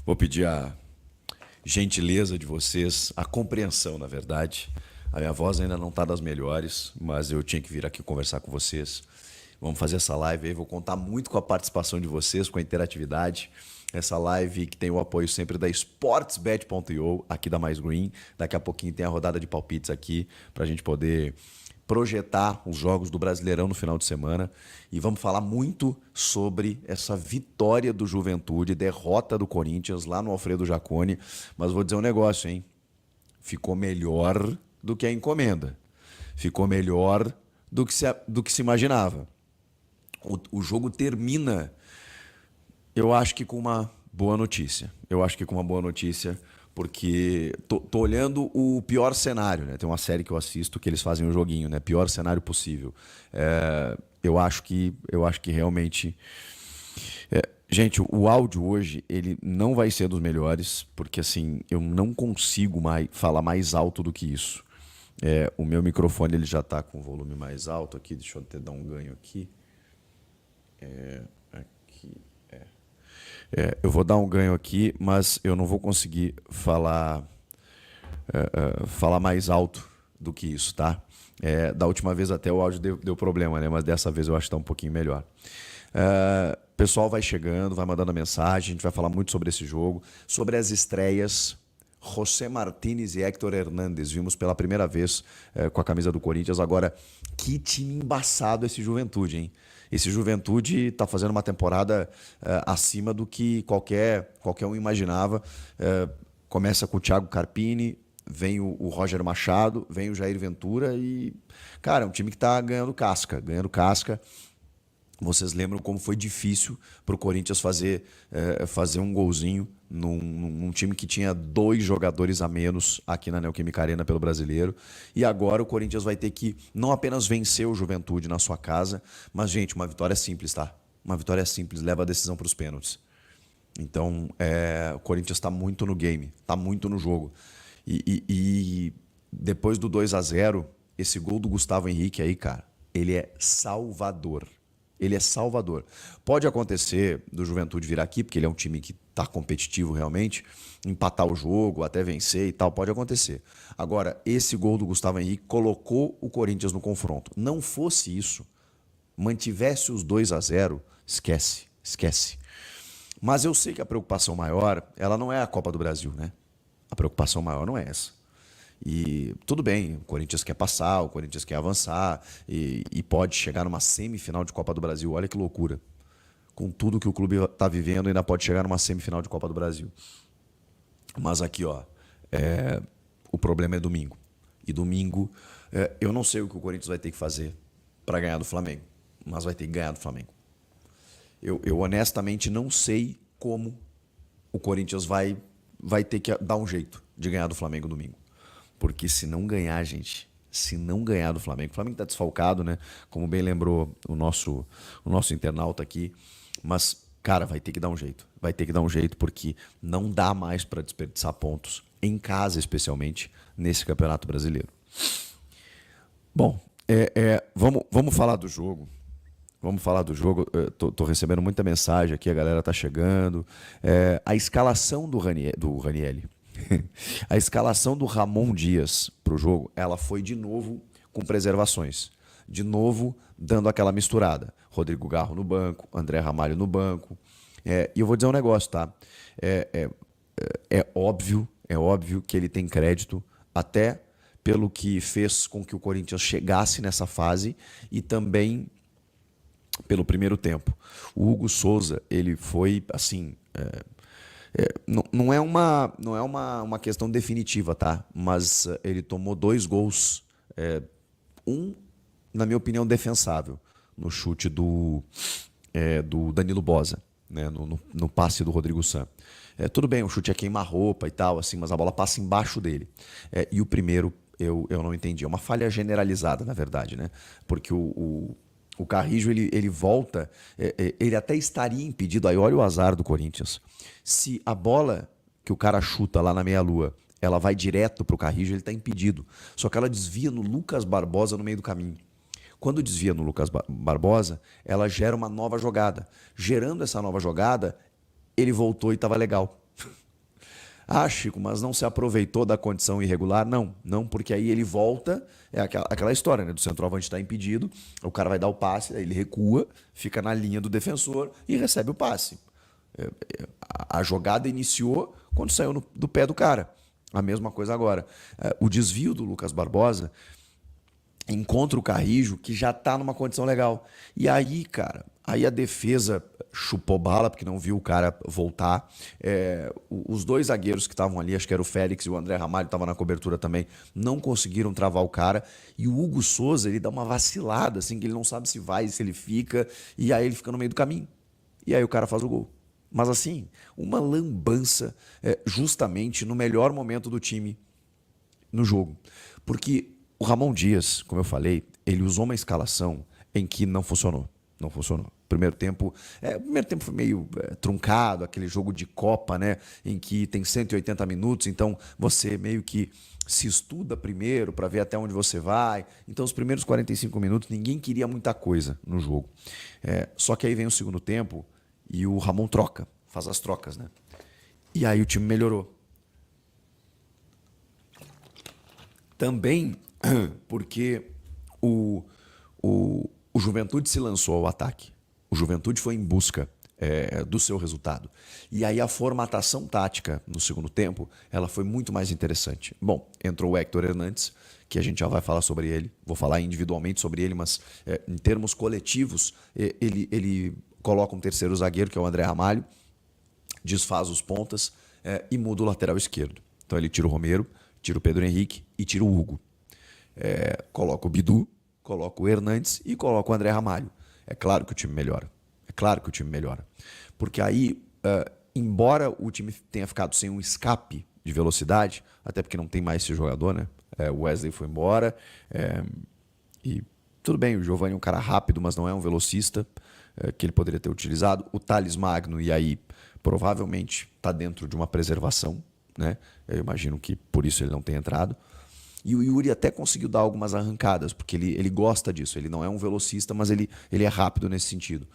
Vou pedir a gentileza de vocês, a compreensão, na verdade. A minha voz ainda não está das melhores, mas eu tinha que vir aqui conversar com vocês. Vamos fazer essa live aí, vou contar muito com a participação de vocês, com a interatividade. Essa live que tem o apoio sempre da sportsbet.io, aqui da Mais Green. Daqui a pouquinho tem a rodada de palpites aqui para a gente poder projetar os jogos do Brasileirão no final de semana. E vamos falar muito sobre essa vitória do Juventude, derrota do Corinthians lá no Alfredo Jaconi. Mas vou dizer um negócio, hein? Ficou melhor do que a encomenda. Ficou melhor do que se imaginava. O jogo termina, eu acho que com uma boa notícia. Porque tô olhando o pior cenário, né? Tem uma série que eu assisto que eles fazem um joguinho, né? Pior cenário possível. Eu acho que realmente... Gente, o áudio hoje, ele não vai ser dos melhores, porque assim, eu não consigo falar mais alto do que isso. O meu microfone ele já está com o volume mais alto aqui, deixa eu até dar um ganho aqui. Eu vou dar um ganho aqui, mas eu não vou conseguir falar mais alto do que isso, tá? Da última vez até o áudio deu problema, né? Mas dessa vez eu acho que está um pouquinho melhor. Pessoal vai chegando, vai mandando mensagem, a gente vai falar muito sobre esse jogo, sobre as estreias. José Martínez e Héctor Hernández, vimos pela primeira vez com a camisa do Corinthians. Agora, que time embaçado esse Juventude, hein? Esse Juventude está fazendo uma temporada acima do que qualquer um imaginava. Começa com o Thiago Carpini, vem o Roger Machado, vem o Jair Ventura e, cara, é um time que está ganhando casca. Vocês lembram como foi difícil para o Corinthians fazer um golzinho num time que tinha 2 jogadores a menos aqui na Neoquímica Arena pelo Brasileiro. E agora o Corinthians vai ter que não apenas vencer o Juventude na sua casa, mas, gente, uma vitória simples, tá? Uma vitória simples, leva a decisão para os pênaltis. Então, o Corinthians está muito no game, está muito no jogo. E depois do 2-0, esse gol do Gustavo Henrique aí, cara, ele é salvador. Ele é salvador. Pode acontecer do Juventude vir aqui, porque ele é um time que está competitivo realmente, empatar o jogo, até vencer e tal, pode acontecer. Agora, esse gol do Gustavo Henrique colocou o Corinthians no confronto. Não fosse isso, mantivesse os 2-0, esquece. Mas eu sei que a preocupação maior, ela não é a Copa do Brasil, né? A preocupação maior não é essa. E tudo bem, o Corinthians quer passar, o Corinthians quer avançar e pode chegar numa semifinal de Copa do Brasil. Olha que loucura. Com tudo que o clube está vivendo, ainda pode chegar numa semifinal de Copa do Brasil. Mas aqui, ó, o problema é domingo. E domingo, eu não sei o que o Corinthians vai ter que fazer para ganhar do Flamengo, mas vai ter que ganhar do Flamengo. Eu honestamente não sei como o Corinthians vai ter que dar um jeito de ganhar do Flamengo domingo. Porque se não ganhar, gente, se não ganhar do Flamengo, o Flamengo está desfalcado, né? Como bem lembrou o nosso internauta aqui, mas, cara, vai ter que dar um jeito, porque não dá mais para desperdiçar pontos, em casa especialmente, nesse Campeonato Brasileiro. Bom, vamos falar do jogo. Tô recebendo muita mensagem aqui, a galera tá chegando. A escalação do Ranieri. A escalação do Ramon Dias para o jogo, ela foi de novo com preservações. De novo, dando aquela misturada. Rodrigo Garro no banco, André Ramalho no banco. E eu vou dizer um negócio, tá? É óbvio que ele tem crédito até pelo que fez com que o Corinthians chegasse nessa fase e também pelo primeiro tempo. O Hugo Souza, ele foi assim... Não é uma questão definitiva, tá? Mas ele tomou 2 gols, na minha opinião, defensável, no chute do Danilo Boza, né? No passe do Rodrigo San. Tudo bem, o chute é queima-roupa e tal, assim, mas a bola passa embaixo dele. E o primeiro eu não entendi. É uma falha generalizada, na verdade, né? Porque o Carrijo, ele volta, ele até estaria impedido. Aí olha o azar do Corinthians. Se a bola que o cara chuta lá na meia-lua, ela vai direto para o Carrijo, ele está impedido. Só que ela desvia no Lucas Barbosa no meio do caminho. Quando desvia no Lucas Barbosa, ela gera uma nova jogada. Gerando essa nova jogada, ele voltou e estava legal. Ah, Chico, mas não se aproveitou da condição irregular? Não, não, porque aí ele volta, é aquela história, né? Do centroavante está impedido, o cara vai dar o passe, aí ele recua, fica na linha do defensor e recebe o passe. A jogada iniciou quando saiu do pé do cara. A mesma coisa agora. O desvio do Lucas Barbosa encontra o Carrijo, que já tá numa condição legal. E aí, cara, aí a defesa chupou bala, porque não viu o cara voltar. Os dois zagueiros que estavam ali, acho que era o Félix e o André Ramalho, estavam na cobertura também, não conseguiram travar o cara. E o Hugo Souza, ele dá uma vacilada, assim, que ele não sabe se vai, se ele fica, e aí ele fica no meio do caminho. E aí o cara faz o gol. Mas assim, uma lambança justamente no melhor momento do time no jogo. Porque o Ramon Dias, como eu falei, ele usou uma escalação em que não funcionou. Não funcionou. O primeiro tempo foi meio truncado, aquele jogo de Copa, né, em que tem 180 minutos, então você meio que se estuda primeiro para ver até onde você vai. Então os primeiros 45 minutos ninguém queria muita coisa no jogo. Só que aí vem o segundo tempo e o Ramon troca, faz as trocas, né? E aí o time melhorou. Também porque o Juventude se lançou ao ataque. O Juventude foi em busca do seu resultado. E aí a formatação tática no segundo tempo, ela foi muito mais interessante. Bom, entrou o Héctor Hernandes, que a gente já vai falar sobre ele. Vou falar individualmente sobre ele, mas em termos coletivos, ele coloca um terceiro zagueiro, que é o André Ramalho, desfaz os pontas e muda o lateral esquerdo. Então ele tira o Romero, tira o Pedro Henrique e tira o Hugo. Coloca o Bidu, coloca o Hernandes e coloca o André Ramalho. É claro que o time melhora. É claro que o time melhora. Porque aí, embora o time tenha ficado sem um escape de velocidade, até porque não tem mais esse jogador, né? O Wesley foi embora. E tudo bem, o Giovani é um cara rápido, mas não é um velocista que ele poderia ter utilizado. O Thales Magno, e aí provavelmente está dentro de uma preservação, né? Eu imagino que por isso ele não tem entrado. E o Yuri até conseguiu dar algumas arrancadas, porque ele gosta disso. Ele não é um velocista, mas ele é rápido nesse sentido.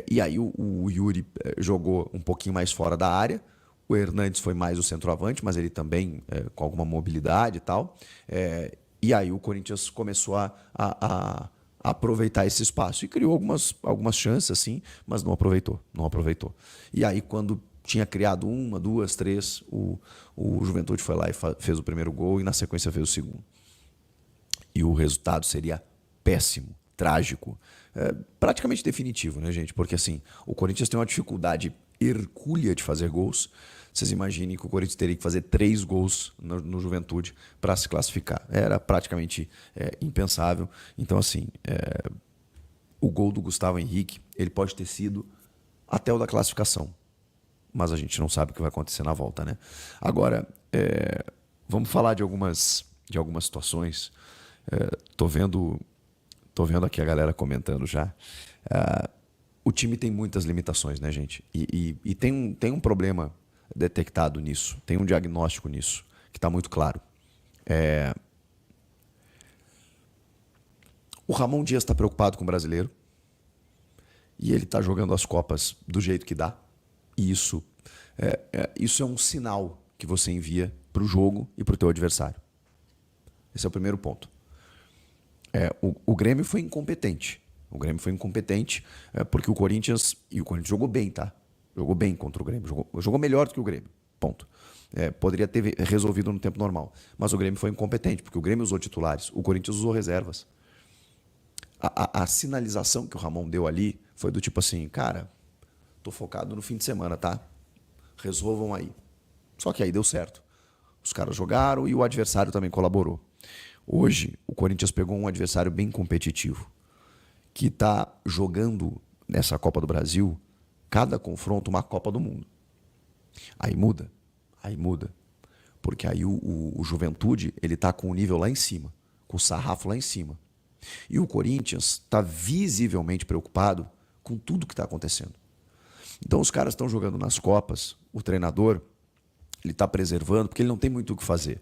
E aí o Yuri jogou um pouquinho mais fora da área. O Hernandes foi mais o centroavante, mas ele também com alguma mobilidade e tal. E aí o Corinthians começou a aproveitar esse espaço e criou algumas chances, assim, mas não aproveitou. Não aproveitou. E aí, quando tinha criado uma, duas, três, o Juventude foi lá e fez o primeiro gol e na sequência fez o segundo. E o resultado seria péssimo, trágico, praticamente definitivo, né, gente? Porque assim, o Corinthians tem uma dificuldade hercúlea de fazer gols. Vocês imaginem que o Corinthians teria que fazer 3 gols no Juventude para se classificar. Era praticamente impensável. Então, assim, o gol do Gustavo Henrique, ele pode ter sido até o da classificação. Mas a gente não sabe o que vai acontecer na volta, né? Agora, vamos falar de algumas situações. Tô vendo aqui a galera comentando já. O time tem muitas limitações, né, gente? E tem um problema detectado nisso, tem um diagnóstico nisso, que está muito claro. O Ramon Dias está preocupado com o brasileiro e ele está jogando as Copas do jeito que dá. E isso é um sinal que você envia para o jogo e para o teu adversário. Esse é o primeiro ponto. O Grêmio foi incompetente. O Grêmio foi incompetente porque o Corinthians jogou bem, tá? Jogou bem contra o Grêmio. Jogou melhor do que o Grêmio. Ponto. Poderia ter resolvido no tempo normal. Mas o Grêmio foi incompetente, porque o Grêmio usou titulares, o Corinthians usou reservas. A sinalização que o Ramon deu ali foi do tipo assim, cara, tô focado no fim de semana, tá? Resolvam aí. Só que aí deu certo. Os caras jogaram e o adversário também colaborou. Hoje, o Corinthians pegou um adversário bem competitivo, que está jogando nessa Copa do Brasil, cada confronto uma Copa do Mundo. Aí muda. Porque aí o Juventude, ele está com o nível lá em cima, com o sarrafo lá em cima. E o Corinthians está visivelmente preocupado com tudo que está acontecendo. Então os caras estão jogando nas Copas, o treinador, ele está preservando, porque ele não tem muito o que fazer.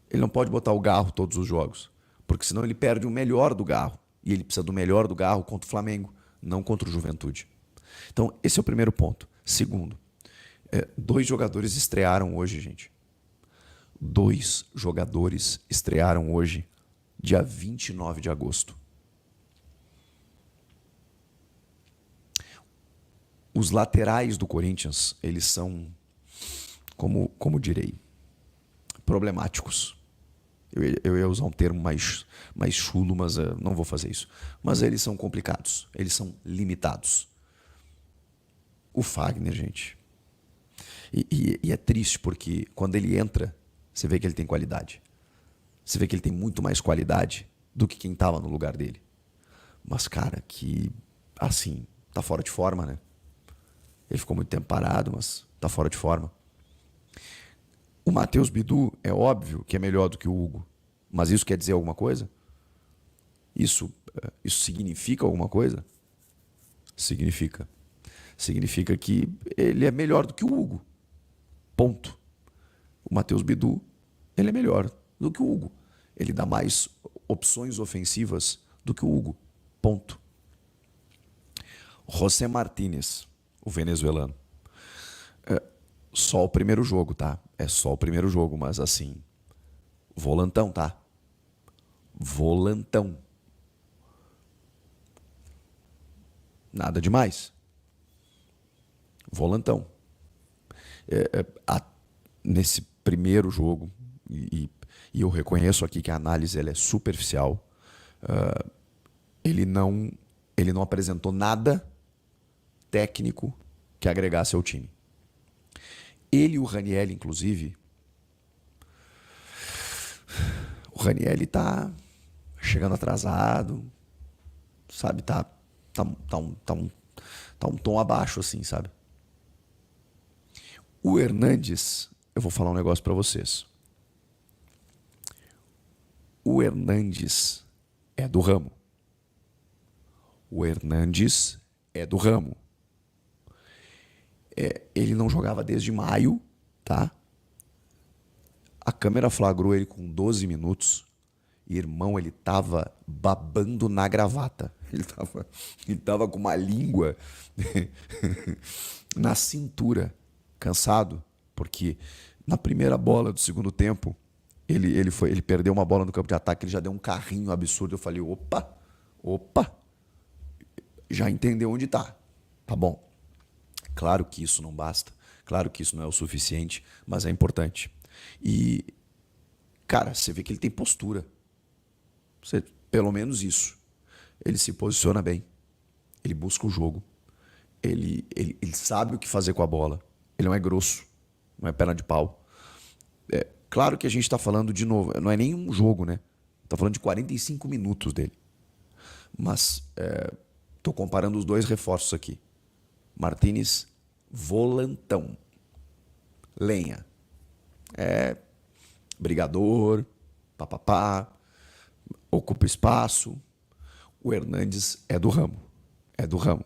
Ele não pode botar o Garro todos os jogos, porque senão ele perde o melhor do Garro. E ele precisa do melhor do Garro contra o Flamengo, não contra o Juventude. Então, esse é o primeiro ponto. Segundo, Dois jogadores estrearam hoje, gente. Dois jogadores estrearam hoje, dia 29 de agosto. Os laterais do Corinthians, eles são, como direi, problemáticos. Eu ia usar um termo mais chulo, mas não vou fazer isso. Mas eles são complicados, eles são limitados. O Fagner, gente. E é triste porque quando ele entra, você vê que ele tem qualidade. Você vê que ele tem muito mais qualidade do que quem estava no lugar dele. Mas, cara, que, assim, tá fora de forma, né? Ele ficou muito tempo parado, mas tá fora de forma. O Matheus Bidu é óbvio que é melhor do que o Hugo. Mas isso quer dizer alguma coisa? Isso significa alguma coisa? Significa. Significa que ele é melhor do que o Hugo. Ponto. O Matheus Bidu, ele é melhor do que o Hugo. Ele dá mais opções ofensivas do que o Hugo. Ponto. José Martínez, o venezuelano. Só o primeiro jogo, tá? É só o primeiro jogo, mas assim, volantão, tá? Volantão. Nada demais. Volantão. Nesse primeiro jogo, e eu reconheço aqui que a análise ela é superficial, ele não apresentou nada técnico que agregasse ao time. Ele e o Raniel, inclusive, o Raniel tá chegando atrasado, sabe? Tá um tom abaixo, assim, sabe? O Hernandes, eu vou falar um negócio para vocês. O Hernandes é do ramo. O Hernandes é do ramo. Ele não jogava desde maio, tá? A câmera flagrou ele com 12 minutos. E, irmão, ele tava babando na gravata. Ele tava com uma língua na cintura, cansado, porque na primeira bola do segundo tempo, ele perdeu uma bola no campo de ataque, ele já deu um carrinho absurdo. Eu falei, opa, já entendeu onde tá. Tá bom. Claro que isso não basta, claro que isso não é o suficiente, mas é importante. E, cara, você vê que ele tem postura. Pelo menos isso. Ele se posiciona bem, ele busca o jogo, ele sabe o que fazer com a bola, ele não é grosso, não é perna de pau. Claro que a gente está falando de novo, não é nem um jogo, né? Está falando de 45 minutos dele. Mas estou comparando os dois reforços aqui. Martínez, volantão. Lenha. Brigador, papapá, ocupa espaço. O Hernandes é do ramo. É do ramo.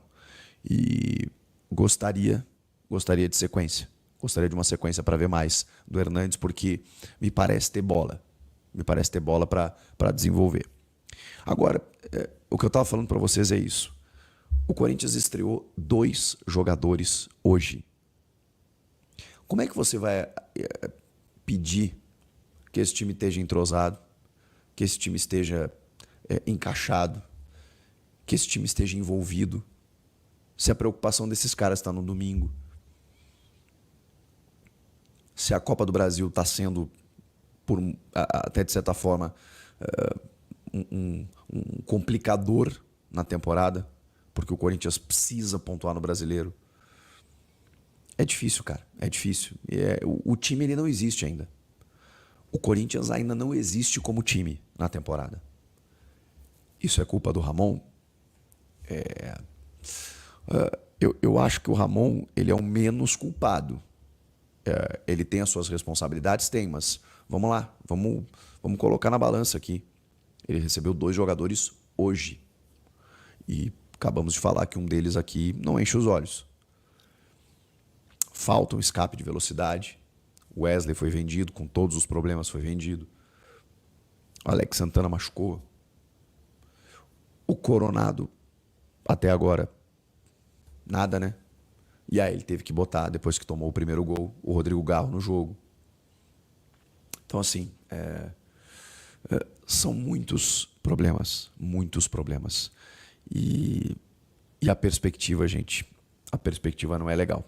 E gostaria de sequência. Gostaria de uma sequência para ver mais do Hernandes, porque me parece ter bola. Me parece ter bola para desenvolver. Agora, o que eu estava falando para vocês é isso. O Corinthians estreou 2 jogadores hoje. Como é que você vai pedir que esse time esteja entrosado, que esse time esteja encaixado, que esse time esteja envolvido, se a preocupação desses caras está no domingo, se a Copa do Brasil está sendo, até de certa forma, um complicador na temporada, porque o Corinthians precisa pontuar no Brasileiro. É difícil, cara. É difícil. O time ele não existe ainda. O Corinthians ainda não existe como time na temporada. Isso é culpa do Ramon? Eu acho que o Ramon ele é o menos culpado. Ele tem as suas responsabilidades? Tem, mas vamos lá. Vamos colocar na balança aqui. Ele recebeu 2 jogadores hoje. E acabamos de falar que um deles aqui não enche os olhos. Falta um escape de velocidade. O Wesley foi vendido, com todos os problemas foi vendido. O Alex Santana machucou. O Coronado, até agora, nada, né? E aí ele teve que botar, depois que tomou o primeiro gol, o Rodrigo Garro no jogo. Então, assim, são muitos problemas, muitos problemas. E a perspectiva, gente, a perspectiva não é legal.